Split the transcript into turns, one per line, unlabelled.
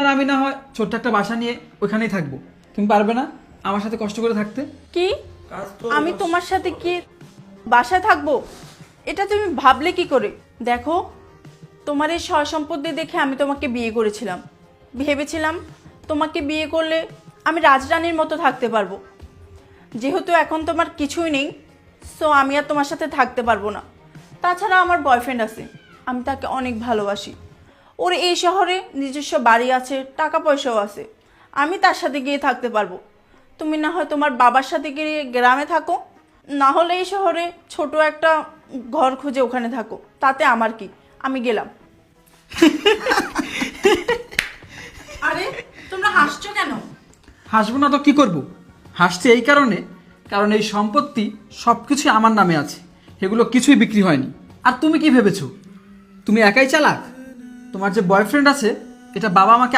আর আমি না হয় ছোট্ট একটা বাসা নিয়ে ওইখানেই থাকবো। তুমি পারবে না আমার সাথে কষ্ট করে থাকতে?
কি আমি তোমার সাথে কি বাসায় থাকবো? এটা তুমি ভাবলে কি করে? দেখো, তোমার এই সয় সম্পত্তি দেখে আমি তোমাকে বিয়ে করেছিলাম। ভেবেছিলাম তোমাকে বিয়ে করলে আমি রাজরানীর মতো থাকতে পারবো। যেহেতু এখন তোমার কিছুই নেই, সো আমি আর তোমার সাথে থাকতে পারবো না। তাছাড়া আমার বয়ফ্রেন্ড আছে, আমি তাকে অনেক ভালোবাসি। ওর এই শহরে নিজস্ব বাড়ি আছে, টাকা পয়সাও আছে। আমি তার সাথে গিয়ে থাকতে পারবো। তুমি না হয় তোমার বাবার সাথে গিয়ে গ্রামে থাকো, না হলে এই শহরে ছোট একটা ঘর খুঁজে ওখানে থাকো, তাতে আমার কি, আমি গেলাম। আরে তোমরা হাসছো কেন?
হাসবো না তো কি করব? হাসছি এই কারণে, কারণ এই সম্পত্তি সব কিছুই আমার নামে আছে, এগুলো কিছুই বিক্রি হয়নি। আর তুমি কি ভেবেছো তুমি একাই চালাক? তোমার যে বয়ফ্রেন্ড আছে, এটা বাবা আমাকে